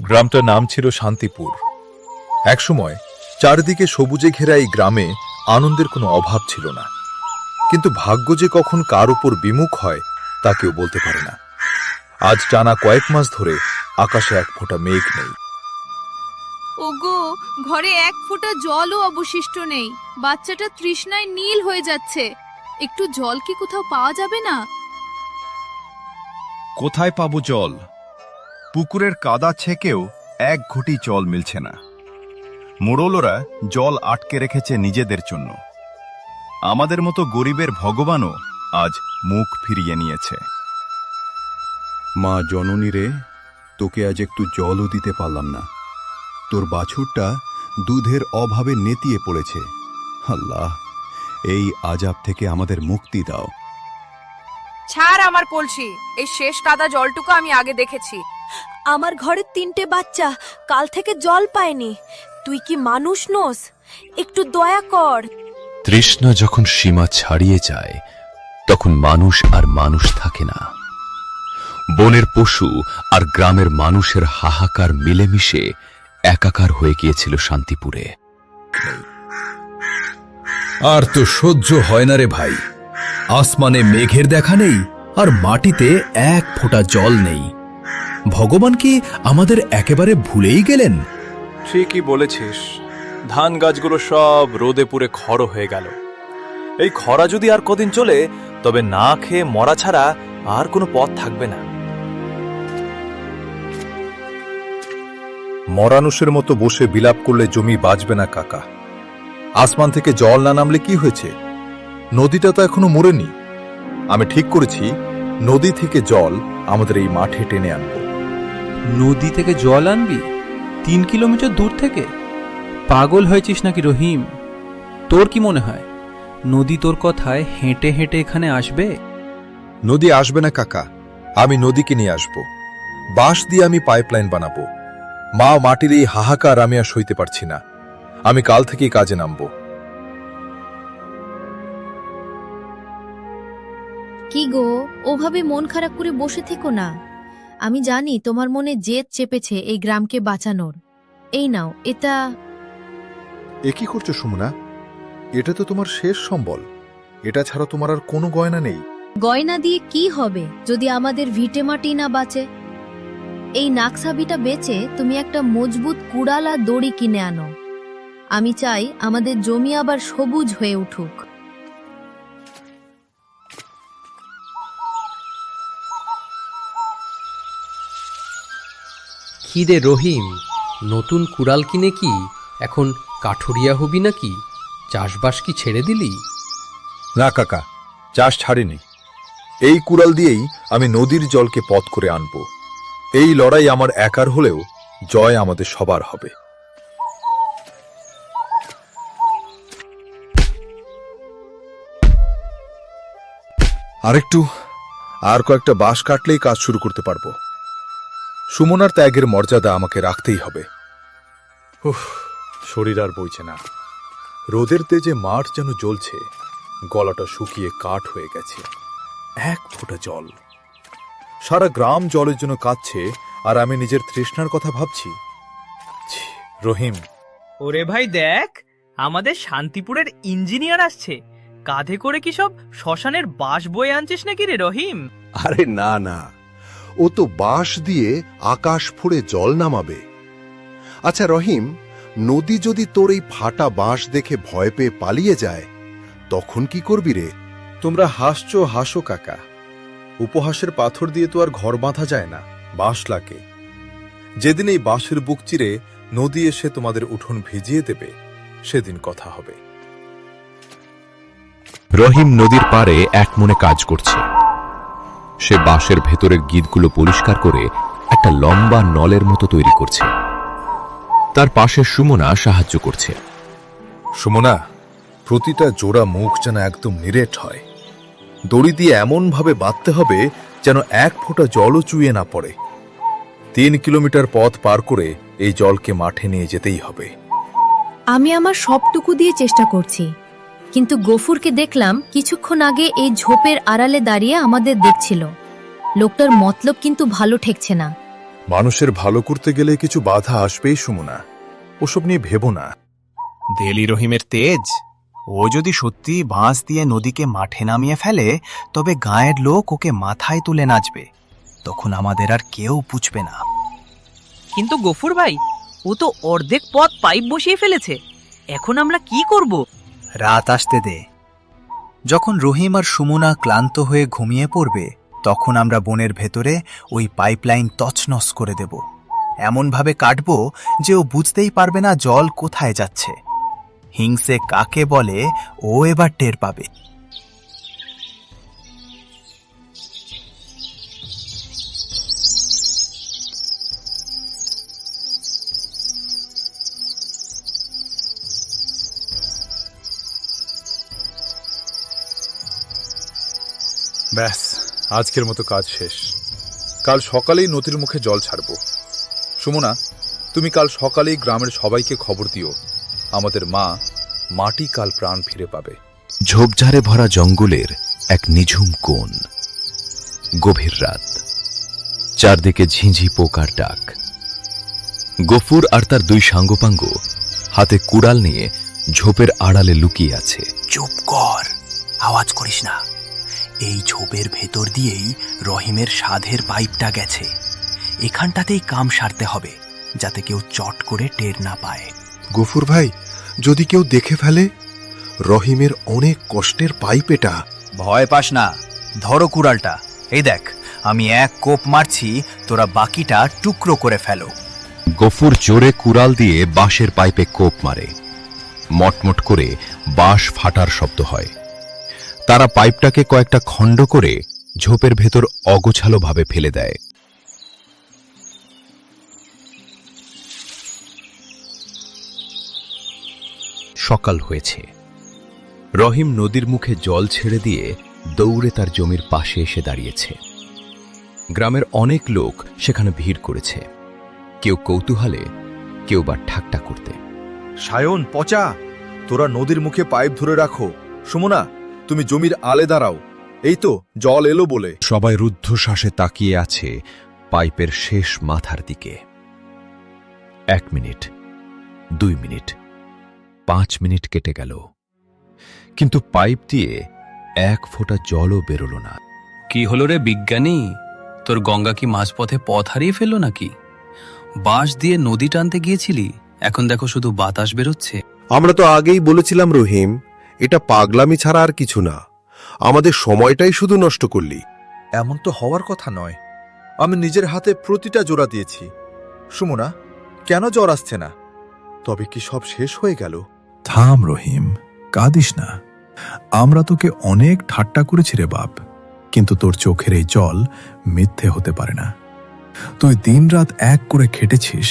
গ্রামটার নাম ছিল শান্তিপুর। একসময় চারিদিকে সবুজে ঘেরা এই গ্রামে আনন্দের কোনো অভাব ছিল না। কিন্তু ভাগ্য যে কখন কার উপর বিমুখ হয় তা কেউ বলতে পারে না। আজ টানা কয়েক মাস ধরে আকাশে এক ফোঁটা মেঘ নেই। ওগো, ঘরে এক ফোঁটা জলও অবশিষ্ট নেই। বাচ্চাটা তৃষ্ণায় নীল হয়ে যাচ্ছে। একটু জল কি কোথাও পাওয়া যাবে না? কোথায় পাবো জল? পুকুরের কাদা ছেকেও এক ঘুঁটি জল মিলছে না। মোড়লরা জল আটকে রেখেছে নিজেদের জন্য। আমাদের মতো গরিবের ভগবানও আজ মুখ ফিরিয়ে নিয়েছে। মা জননী রে, তোকে আজ একটু জলও দিতে পারলাম না। তোর বাছুরটা দুধের অভাবে নেতিয়ে পড়েছে। আল্লাহ, এই আযাব থেকে আমাদের মুক্তি দাও। ছাড় আমার কলসি, এই শেষ কাদা জলটুকু আমি আগে দেখেছি। আমার ঘরে 3টে বাচ্চা কাল থেকে জল পায়নি। তুই কি মানুষ নোস? একটু দয়া কর। তৃষ্ণা যখন সীমা ছাড়িয়ে যায় তখন মানুষ আর মানুষ থাকে না। বনের পশু আর গ্রামের মানুষের হাহাকার মিলেমিশে একাকার হয়ে গিয়েছিল শান্তিপুরে। আর তো সহ্য হয় না রে ভাই। আসমানে মেঘের দেখা নেই আর মাটিতে এক ফোঁটা জল নেই। ভগবান কি আমাদের একেবারে ভুলেই গেলেন? ঠিকই বলেছিস। ধান গাছগুলো সব রোদে পুড়ে খড় হয়ে গেল। এই খরা যদি আর কদিন চলে তবে না খেয়ে মরা ছাড়া আর কোনো পথ থাকবে না। মরানুষের মতো বসে বিলাপ করলে জমি বাঁচবে না কাকা। আসমান থেকে জল না নামলে কি হয়েছে? নদীটা তো এখনো মরেনি। আমি ঠিক করেছি নদী থেকে জল আমাদের এই মাঠে টেনে আনব। নদী থেকে জল আনবি? 3 কিলোমিটার দূর থেকে? পাগল হয়েছিস নাকি রহিম? তোর কি মনে হয় নদী তোর কথায় হেঁটে হেঁটে এখানে আসবে? নদী আসবে না কাকা, আমি নদীকে নিয়ে আসব। বাঁশ দিয়ে আমি পাইপলাইন বানাবো। মা মাটির এই হাহাকার আমি আর সইতে পারছি না। আমি কাল থেকেই কাজে নামব। কি গো, ওভাবে মন খারাপ করে বসে থেকো না। আমি জানি তোমার মনে জেদ চেপেছে এই গ্রামকে বাঁচানোর। এই নাও, এটা। এ কি করছো সুমনা? এটা তো তোমার শেষ সম্বল। এটা ছাড়া তোমার আর কোনো গয়না নেই। গয়না দিয়ে কি হবে যদি আমাদের ভিটে মাটি না বাঁচে? এই নাকসাবিটা বেচে তুমি একটা মজবুত কুড়াল আর দড়ি কিনে আনো। আমি চাই আমাদের জমি আবার সবুজ হয়ে উঠুক। কি রে রহিম, নতুন কুড়াল কিনে কি এখন কাঠুরিয়া হবি নাকি? চাষবাস কি ছেড়ে দিলি? না কাকা, চাষ ছাড়িনি। এই কুড়াল দিয়েই আমি নদীর জলকে পথ করে আনব। এই লড়াই আমার একার হলেও জয় আমাদের সবার হবে। আর কয়েকটা বাঁশ কাটলেই কাজ শুরু করতে পারবো। সুমনার ত্যাগের মর্যাদা আমাকে রাখতেই হবে। শরীর আর বইছে না। রোদের তেজে মাঠ যেন জ্বলছে। গলাটা শুকিয়ে কাঠ হয়ে গেছে। এক ফোঁটা জল। সারা গ্রাম জলের জন্য কাঁদছে আর আমি নিজের তৃষ্ণার কথা ভাবছি। রহিম, ওরে ভাই দেখ, আমাদের শান্তিপুরের ইঞ্জিনিয়ার আসছে। কাঁধে করে কি সব শ্মশানের বাঁশ বয়ে আনছিস নাকি রে রহিম? আরে না না, ও তো বাঁশ দিয়ে আকাশ ফুঁড়ে জল নামাবে। আচ্ছা রহিম, নদী যদি তোর এই ফাটা বাঁশ দেখে ভয় পেয়ে পালিয়ে যায় তখন কি করবি রে? তোমরা হাসছো হাসো কাকা। উপহাসের পাথর দিয়ে তো আর ঘর বাঁধা যায় না, বাঁশ লাগে। যেদিন এই বাঁশের বুক চিরে নদী এসে তোমাদের উঠোন ভিজিয়ে দেবে সেদিন কথা হবে। রহিম নদীর পাড়ে এক মনে কাজ করছে। সে বাঁশের ভেতরের গিঁটগুলো পরিষ্কার করে একটা লম্বা নলের মতো তৈরি করছে। তার পাশে সুমনা সাহায্য করছে। সুমনা, প্রতিটা জোড়া মুখ যেন একদম নিরেট হয়। দড়ি দিয়ে এমন ভাবে বাঁধতে হবে যেন এক ফোঁটা জলও চুইয়ে না পড়ে। 3 কিলোমিটার পথ পার করে এই জলকে মাঠে নিয়ে যেতেই হবে। আমি আমার সবটুকু দিয়ে চেষ্টা করছি, কিন্তু গফুরকে দেখলাম কিছুক্ষণ আগে এই ঝোপের আড়ালে দাঁড়িয়ে আমাদের দেখছিল। লোকটার মতলব কিন্তু ভালো ঠেকছে না। মানুষের ভালো করতে গেলে কিছু বাধা আসবেই সুমনা, ওসব নিয়ে ভেবো না। দেলি রহিমের তেজ, ও যদি সত্যি বাঁশ দিয়ে নদীকে মাঠে নামিয়ে ফেলে, তবে গাঁয়ের লোক ওকে মাথায় তুলে নাচবে। তখন আমাদের আর কেউ পুছবে না। কিন্তু গফুর ভাই, ও তো অর্ধেক পথ পাইপ বসিয়ে ফেলেছে। এখন আমরা কি করব? রাত আসতে দে। যখন রহিম আর সুমনা ক্লান্ত হয়ে ঘুমিয়ে পড়বে, তখন আমরা বনের ভেতরে ওই পাইপলাইন তছনছ করে দেব। এমনভাবে কাটব যে ও বুঝতেই পারবে না জল কোথায় যাচ্ছে। হিংসে কাকে বলে ও এবার টের পাবে। ব্যাস, আজকের মতো কাজ শেষ। কাল সকালেই নদীর মুখে জল ছাড়ব। সুমনা, তুমি কাল সকালেই গ্রামের সবাইকে খবর দিও, আমাদের মা মাটি কাল প্রাণ ফিরে পাবে। ঝোপঝাড়ে ভরা জঙ্গলের এক নিঝুম কোণ। গভীর রাত, চারদিকে ঝিঁঝি পোকার ডাক। গফুর আর তার দুই সাঙ্গপাঙ্গ হাতে কুড়াল নিয়ে ঝোপের আড়ালে লুকিয়ে আছে। চুপ কর, আওয়াজ করিস না। এই ঝোপের ভেতর দিয়েই রহিমের সাধের পাইপটা গেছে। এখানটাতেই কাম সারতে হবে, যাতে কেউ চট করে টের না পায়। গফুর ভাই, যদি কেউ দেখে ফেলে? রহিমের অনেক কষ্টের পাইপ এটা। ভয় পাস না, ধরো কুড়ালটা। এই দেখ, আমি এক কোপ মারছি, তোরা বাকিটা টুকরো করে ফেলো। গফুর জোরে কুড়াল দিয়ে বাঁশের পাইপে কোপ মারে। মটমট করে বাঁশ ফাটার শব্দ হয়। তারা পাইপটাকে কয়েকটা খণ্ড করে ঝোপের ভেতর অগোছালোভাবে ফেলে দেয়। সকাল হয়েছে। রহিম নদীর মুখে জল ছেড়ে দিয়ে দৌড়ে তার জমির পাশে এসে দাঁড়িয়েছে। গ্রামের অনেক লোক সেখানে ভিড় করেছে, কেউ কৌতূহলে, কেউ বা ঠাট্টা করতে। সায়ন, পচা, তোরা নদীর মুখে পাইপ ধরে রাখো। সুমনা, তুমি জমির আলে দাঁড়াও, এই তো জল এলো বলে। সবাই রুদ্ধশ্বাসে তাকিয়ে আছে পাইপের শেষ মাথার দিকে। 1 মিনিট, 2 মিনিট, 5 মিনিট কেটে গেল, কিন্তু পাইপ দিয়ে 1 ফোঁটা জলও বেরোল না। কি হলো রে বিজ্ঞানী, তোর গঙ্গা কি মাঝপথে পথ হারিয়ে ফেললো নাকি? বাঁশ দিয়ে নদী টানতে গিয়েছিলি, এখন দেখো শুধু বাতাস বেরোচ্ছে। আমরা তো আগেই বলেছিলাম রহিম, এটা পাগলামি ছাড়া আর কিছু না। আমাদের সময়টাই শুধু নষ্ট করলি। এমন তো হওয়ার কথা নয়। আমি নিজের হাতে প্রতিটা জোড়া দিয়েছি। সুমনা, কেন জ্বর আসছে না? তবে কি সব শেষ হয়ে গেল? থাম রহিম, কাঁদিস না। আমরা তোকে অনেক ঠাট্টা করেছি রে বাপ, কিন্তু তোর চোখের এই জল মিথ্যে হতে পারে না। তুই দিনরাত এক করে খেটেছিস,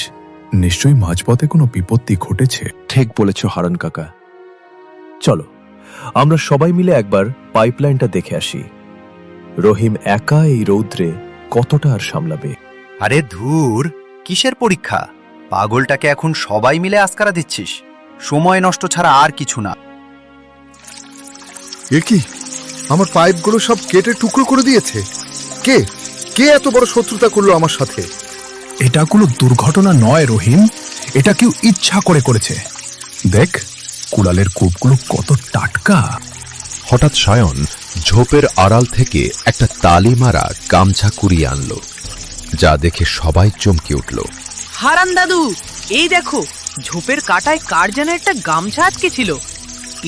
নিশ্চয়ই মাঝপথে কোনো বিপত্তি ঘটেছে। ঠিক বলেছ হারান কাকা। চলো আমরা সবাই মিলে একবার পাইপলাইনটা দেখে আসি। রহিম একা এই রৌদ্রে কতটা আর সামলাবে? আরে ধুর, কিসের পরীক্ষা? পাগলটাকে এখন সবাই মিলে আস্কারা দিচ্ছিস। সময় নষ্ট ছাড়া আর কিছু না। এ কি, আমার পাইপগুলো সব কেটে টুকরো করে দিয়েছে? কে কে এত বড় শত্রুতা করলো আমার সাথে? এটা কোনো দুর্ঘটনা নয় রহিম, এটা কেউ ইচ্ছা করে করেছে। দেখ, কুড়ালের কূপগুলো কত টাটকা। হঠাৎ সায়ন ঝোপের আড়াল থেকে একটা তালি মারা গামছা কুড়িয়ে আনল, যা দেখে সবাই চমকে উঠল। হারান দাদু, এই দেখো, ঝোপের কাটায় কার যেন একটা গামছা আটকে ছিল।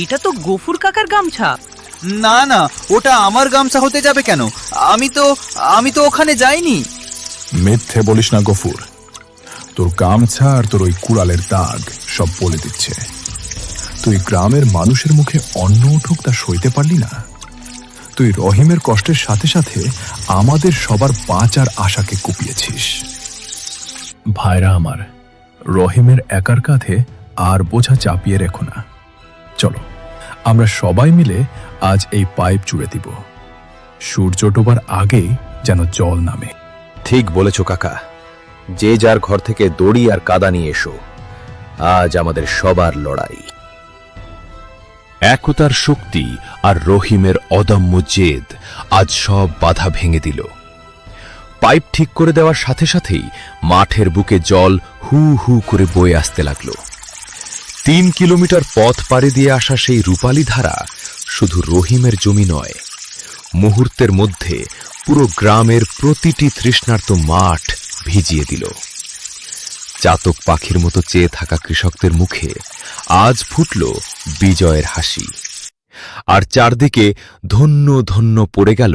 এটা তো গফুর কাকার গামছা। না না, ওটা আমার গামছা হতে যাবে কেন? আমি তো ওখানে যাইনি। মিথ্যে বলিস না গফুর, তোর গামছা আর তোর ওই কুড়ালের দাগ সব বলে দিচ্ছে। তুই গ্রামের মানুষের মুখে অন্ন উঠুক তা সইতে পারলি না। তুই রহিমের কষ্টের সাথে সাথে আমাদের সবার বাঁচার আশাকে কুপিয়েছিস। ভাইরা আমার, রহিমের একার কাঁধে আর বোঝা চাপিয়ে রেখো না। চলো আমরা সবাই মিলে আজ এই পাইপ জুড়ে দিব। সূর্য ডোবার আগেই যেন জল নামে। ঠিক বলেছ কাকা, যে যার ঘর থেকে দড়ি আর কাদা নিয়ে এসো। আজ আমাদের সবার লড়াই। একতার শক্তি আর রহিমের অদম্য জেদ আজ সব বাধা ভেঙে দিল। পাইপ ঠিক করে দেওয়ার সাথে সাথেই মাঠের বুকে জল হু হু করে বয়ে আসতে লাগল। 3 কিলোমিটার পথ পাড়ি দিয়ে আসা সেই রূপালী ধারা শুধু রহিমের জমি নয়, মুহূর্তের মধ্যে পুরো গ্রামের প্রতিটি তৃষ্ণার্ত মাঠ ভিজিয়ে দিল। চাতক পাখির মতো চেয়ে থাকা কৃষকদের মুখে আজ ফুটল বিজয়ের হাসি, আর চারদিকে ধন্য ধন্য পড়ে গেল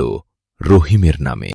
রহিমের নামে।